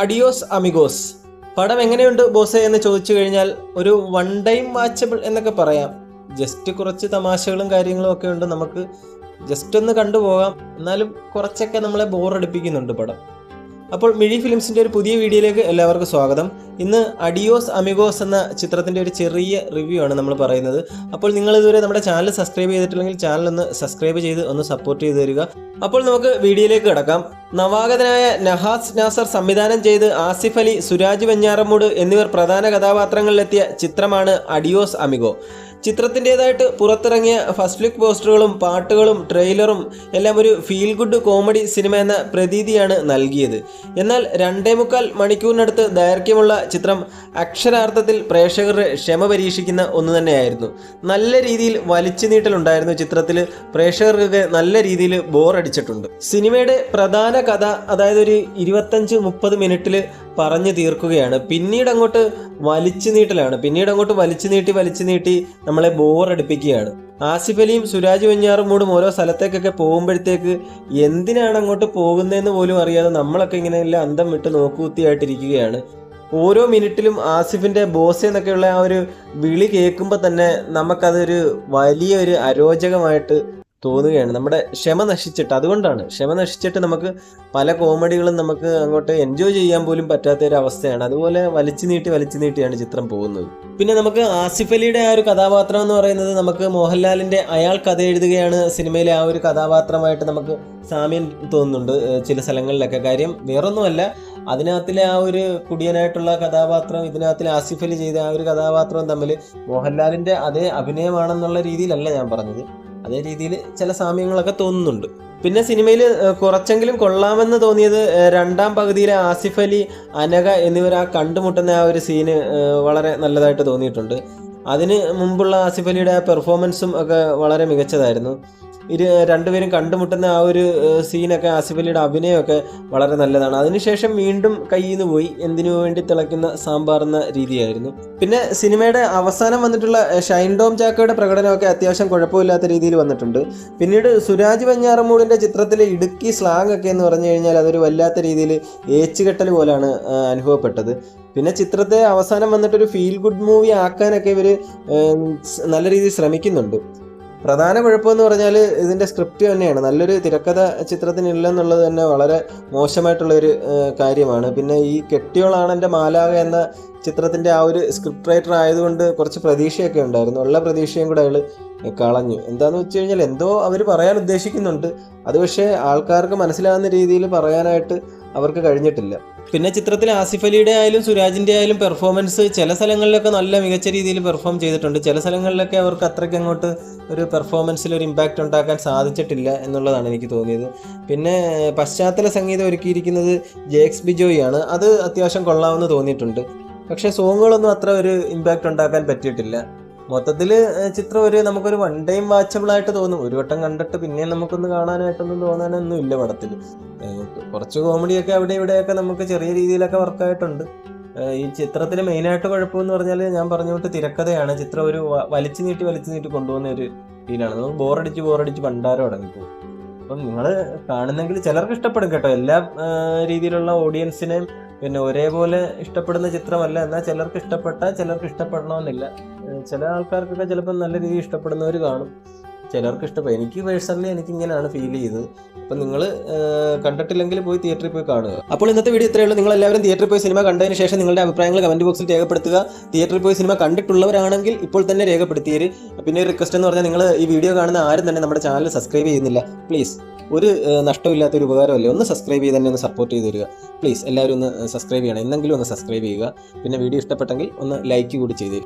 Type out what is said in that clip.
Adios amigos പടം എങ്ങനെയുണ്ട് ബോസേ എന്ന് ചോദിച്ചു കഴിഞ്ഞാൽ ഒരു വൺ ടൈം വാച്ചബിൾ എന്നൊക്കെ പറയാം. ജസ്റ്റ് കുറച്ച് തമാശകളും കാര്യങ്ങളും ഒക്കെ ഉണ്ട്, നമുക്ക് ജസ്റ്റ് ഒന്ന് കണ്ടുപോകാം. എന്നാലും കുറച്ചൊക്കെ നമ്മളെ ബോറടിപ്പിക്കുന്നുണ്ട് പടം. അപ്പോൾ മിഴി ഫിലിംസിൻ്റെ ഒരു പുതിയ വീഡിയോയിലേക്ക് എല്ലാവർക്കും സ്വാഗതം. ഇന്ന് അഡിയോസ് അമിഗോസ് എന്ന ചിത്രത്തിൻ്റെ ഒരു ചെറിയ റിവ്യൂ ആണ് നമ്മൾ പറയുന്നത്. അപ്പോൾ നിങ്ങൾ ഇതുവരെ നമ്മുടെ ചാനൽ സബ്സ്ക്രൈബ് ചെയ്തിട്ടില്ലെങ്കിൽ ചാനൽ ഒന്ന് സബ്സ്ക്രൈബ് ചെയ്ത് ഒന്ന് സപ്പോർട്ട് ചെയ്ത് തരിക. അപ്പോൾ നമുക്ക് വീഡിയോയിലേക്ക് കിടക്കാം. നവാഗതനായ നഹാസ് നാസർ സംവിധാനം ചെയ്ത് ആസിഫ് അലി, സുരാജ് വെഞ്ഞാറമൂട് എന്നിവർ പ്രധാന കഥാപാത്രങ്ങളിലെത്തിയ ചിത്രമാണ് അഡിയോസ് അമിഗോ. ചിത്രത്തിൻ്റെതായിട്ട് പുറത്തിറങ്ങിയ ഫസ്റ്റ് ലുക്ക് പോസ്റ്ററുകളും പാട്ടുകളും ട്രെയിലറും എല്ലാം ഒരു ഫീൽ ഗുഡ് കോമഡി സിനിമ എന്ന പ്രതീതിയാണ് നൽകിയത്. എന്നാൽ 2.25 മണിക്കൂറിനടുത്ത് ദൈർഘ്യമുള്ള ചിത്രം അക്ഷരാർത്ഥത്തിൽ പ്രേക്ഷകരുടെ ക്ഷമ പരീക്ഷിക്കുന്ന ഒന്ന് തന്നെയായിരുന്നു. നല്ല രീതിയിൽ വലിച്ചു നീട്ടലുണ്ടായിരുന്നു ചിത്രത്തിൽ. പ്രേക്ഷകർക്ക് നല്ല രീതിയിൽ ബോറടിച്ചിട്ടുണ്ട്. സിനിമയുടെ പ്രധാന കഥ അതായത് ഒരു 25-30 മിനിറ്റിൽ പറഞ്ഞു തീർക്കുകയാണ്. പിന്നീട് അങ്ങോട്ട് വലിച്ചു നീട്ടി നമ്മളെ ബോറടിപ്പിക്കുകയാണ്. ആസിഫ് അലിയും സുരാജ് വെഞ്ഞാറമൂടും ഓരോ സ്ഥലത്തേക്കൊക്കെ പോകുമ്പോഴത്തേക്ക് എന്തിനാണ് അങ്ങോട്ട് പോകുന്നതെന്ന് പോലും അറിയാതെ നമ്മളൊക്കെ ഇങ്ങനെ എല്ലാം അന്തം വിട്ട് നോക്കുകുത്തിയായിട്ടിരിക്കുകയാണ്. ഓരോ മിനിറ്റിലും ആസിഫിൻ്റെ ബോസ് എന്നൊക്കെയുള്ള ആ ഒരു വിളി കേൾക്കുമ്പോൾ തന്നെ നമുക്കതൊരു വലിയൊരു അരോചകമായിട്ട് തോന്നുകയാണ്. നമ്മുടെ ക്ഷമ നശിച്ചിട്ട് നമുക്ക് പല കോമഡികളും നമുക്ക് അങ്ങോട്ട് എൻജോയ് ചെയ്യാൻ പോലും പറ്റാത്ത ഒരു അവസ്ഥയാണ്. അതുപോലെ വലിച്ചു നീട്ടിയാണ് ചിത്രം പോകുന്നത്. പിന്നെ നമുക്ക് ആസിഫ് അലിയുടെ ആ ഒരു കഥാപാത്രം എന്ന് പറയുന്നത് നമുക്ക് മോഹൻലാലിൻ്റെ അയാൾ കഥ എഴുതുകയാണ് സിനിമയിലെ ആ ഒരു കഥാപാത്രമായിട്ട് നമുക്ക് സാമ്യം തോന്നുന്നുണ്ട് ചില സ്ഥലങ്ങളിലൊക്കെ. കാര്യം വേറൊന്നുമല്ല, അതിനകത്തിലെ ആ ഒരു കുടിയനായിട്ടുള്ള കഥാപാത്രം ഇതിനകത്തിൽ ആസിഫ് അലി ചെയ്ത ആ ഒരു കഥാപാത്രവും തമ്മിൽ മോഹൻലാലിൻ്റെ അതേ അഭിനയമാണെന്നുള്ള രീതിയിലല്ല ഞാൻ പറഞ്ഞത്, അതേ രീതിയിൽ ചില സാമ്യങ്ങളൊക്കെ തോന്നുന്നുണ്ട്. പിന്നെ സിനിമയിൽ കുറച്ചെങ്കിലും കൊള്ളാമെന്ന് തോന്നിയത് രണ്ടാം പകുതിയിലെ ആസിഫ് അലി, അനഘ എന്നിവർ ആ കണ്ടുമുട്ടുന്ന ആ ഒരു സീന് വളരെ നല്ലതായിട്ട് തോന്നിയിട്ടുണ്ട്. അതിന് മുമ്പുള്ള ആസിഫ് അലിയുടെ ആ പെർഫോമൻസും ഒക്കെ വളരെ മികച്ചതായിരുന്നു. രണ്ടുപേരും കണ്ടുമുട്ടുന്ന ആ ഒരു സീനൊക്കെ, ആസിഫ് അലിയുടെ അഭിനയമൊക്കെ വളരെ നല്ലതാണ്. അതിനുശേഷം വീണ്ടും കയ്യിൽ നിന്ന് പോയി എന്തിനു വേണ്ടി തിളയ്ക്കുന്ന സാമ്പാർ എന്ന രീതിയായിരുന്നു. പിന്നെ സിനിമയുടെ അവസാനം വന്നിട്ടുള്ള ഷൈൻ ടോം ചാക്കോയുടെ പ്രകടനമൊക്കെ അത്യാവശ്യം കുഴപ്പമില്ലാത്ത രീതിയിൽ വന്നിട്ടുണ്ട്. പിന്നീട് സുരാജ് വെഞ്ഞാറമൂടിൻ്റെ ചിത്രത്തിലെ ഇടുക്കി സ്ലാങ് ഒക്കെ എന്ന് പറഞ്ഞു കഴിഞ്ഞാൽ അതൊരു വല്ലാത്ത രീതിയിൽ ഏച്ചുകെട്ടൽ പോലാണ് അനുഭവപ്പെട്ടത്. പിന്നെ ചിത്രത്തെ അവസാനം വന്നിട്ടൊരു ഫീൽ ഗുഡ് മൂവി ആക്കാനൊക്കെ ഇവർ നല്ല രീതിയിൽ ശ്രമിക്കുന്നുണ്ട്. പ്രധാന കുഴപ്പമെന്ന് പറഞ്ഞാൽ ഇതിൻ്റെ സ്ക്രിപ്റ്റ് തന്നെയാണ്. നല്ലൊരു തിരക്കഥ ചിത്രത്തിനില്ലെന്നുള്ളത് തന്നെ വളരെ മോശമായിട്ടുള്ളൊരു കാര്യമാണ്. പിന്നെ ഈ കെട്ടിയോളാണ് എൻ്റെ മാലാക എന്ന ചിത്രത്തിൻ്റെ ആ ഒരു സ്ക്രിപ്റ്റ് റൈറ്റർ ആയതുകൊണ്ട് കുറച്ച് പ്രതീക്ഷയൊക്കെ ഉണ്ടായിരുന്നു. ഉള്ള പ്രതീക്ഷയും കൂടെ അയാൾ കളഞ്ഞു. എന്താണെന്ന് വെച്ച് കഴിഞ്ഞാൽ എന്തോ അവർ പറയാൻ ഉദ്ദേശിക്കുന്നുണ്ട്, അത് പക്ഷേ ആൾക്കാർക്ക് മനസ്സിലാകുന്ന രീതിയിൽ പറയാനായിട്ട് അവർക്ക് കഴിഞ്ഞിട്ടില്ല. പിന്നെ ചിത്രത്തിൽ ആസിഫ് അലിയുടെ ആയാലും സുരാജിൻ്റെ ആയാലും പെർഫോമൻസ് ചില സ്ഥലങ്ങളിലൊക്കെ നല്ല മികച്ച രീതിയിൽ പെർഫോം ചെയ്തിട്ടുണ്ട്. ചില സ്ഥലങ്ങളിലൊക്കെ അവർക്ക് അത്രയ്ക്ക് അങ്ങോട്ട് ഒരു പെർഫോമൻസിൽ ഒരു ഇമ്പാക്റ്റ് ഉണ്ടാക്കാൻ സാധിച്ചിട്ടില്ല എന്നുള്ളതാണ് എനിക്ക് തോന്നിയത്. പിന്നെ പശ്ചാത്തല സംഗീതം ഒരുക്കിയിരിക്കുന്നത് ജേക്സ് ബിജോയാണ്. അത് അത്യാവശ്യം കൊള്ളാമെന്ന് തോന്നിയിട്ടുണ്ട്. പക്ഷേ സോങ്ങുകളൊന്നും അത്ര ഒരു ഇമ്പാക്റ്റ് ഉണ്ടാക്കാൻ പറ്റിയിട്ടില്ല. മൊത്തത്തിൽ ചിത്രം നമുക്കൊരു വൺ ടൈം വാച്ചബിളായിട്ട് തോന്നും. ഒരു വട്ടം കണ്ടിട്ട് പിന്നെയും നമുക്കൊന്ന് കാണാനായിട്ടൊന്നും തോന്നാനൊന്നും ഇല്ല പടത്തിൽ. കുറച്ച് കോമഡിയൊക്കെ അവിടെ ഇവിടെയൊക്കെ നമുക്ക് ചെറിയ രീതിയിലൊക്കെ വർക്കായിട്ടുണ്ട്. ഈ ചിത്രത്തിന് മെയിനായിട്ട് കുഴപ്പമെന്ന് പറഞ്ഞാൽ ഞാൻ പറഞ്ഞുകൊണ്ട് തിരക്കഥയാണ്. ചിത്രം ഒരു വലിച്ചു നീട്ടി കൊണ്ടുപോകുന്ന ഒരു ഫീലാണ്. നമുക്ക് ബോറടിച്ച് പണ്ടാരം അടങ്ങിപ്പോകും. അപ്പം നിങ്ങൾ കാണുന്നെങ്കിൽ ചിലർക്ക് ഇഷ്ടപ്പെടും കേട്ടോ. എല്ലാ രീതിയിലുള്ള ഓഡിയൻസിനെയും പിന്നെ ഒരേപോലെ ഇഷ്ടപ്പെടുന്ന ചിത്രമല്ല. എന്നാൽ ചിലർക്ക് ഇഷ്ടപ്പെടണമെന്നില്ല. ചില ആൾക്കാർക്കൊക്കെ ചിലപ്പോൾ നല്ല രീതിയിൽ ഇഷ്ടപ്പെടുന്നവർ കാണും, ചിലർക്ക് ഇഷ്ടപ്പെടും. എനിക്ക് പേഴ്സണലി എനിക്കിങ്ങനെയാണ് ഫീൽ ചെയ്തത്. അപ്പം നിങ്ങൾ കണ്ടിട്ടില്ലെങ്കിൽ പോയി തിയേറ്ററിൽ പോയി കാണുക. അപ്പോൾ ഇന്നത്തെ വീഡിയോ ഇത്രയേ ഉള്ളൂ. നിങ്ങൾ എല്ലാവരും തിയേറ്ററിൽ പോയി സിനിമ കണ്ടതിന് ശേഷം നിങ്ങളുടെ അഭിപ്രായങ്ങൾ കമൻറ്റ് ബോക്സിൽ രേഖപ്പെടുത്തുക. തിയേറ്ററിൽ പോയി സിനിമ കണ്ടിട്ടുള്ളവരാണെങ്കിൽ ഇപ്പോൾ തന്നെ രേഖപ്പെടുത്തിയേര്. പിന്നെ ഒരു റിക്വസ്റ്റ് എന്ന് പറഞ്ഞാൽ നിങ്ങൾ ഈ വീഡിയോ കാണുന്ന ആരും തന്നെ നമ്മുടെ ചാനൽ സബ്സ്ക്രൈബ് ചെയ്യുന്നില്ല. പ്ലീസ്, ഒരു നഷ്ടമില്ലാത്തൊരു ഉപകാരമല്ലേ, ഒന്ന് സബ്സ്ക്രൈബ് ചെയ്ത് തന്നെ ഒന്ന് സപ്പോർട്ട് ചെയ്ത് തരിക. പ്ലീസ് എല്ലാവരും ഒന്ന് സബ്സ്ക്രൈബ് ചെയ്യണം, എന്നെങ്കിലും ഒന്ന് സബ്സ്ക്രൈബ് ചെയ്യുക. പിന്നെ വീഡിയോ ഇഷ്ടപ്പെട്ടെങ്കിൽ ഒന്ന് ലൈക്ക് കൂടി ചെയ്തേരും.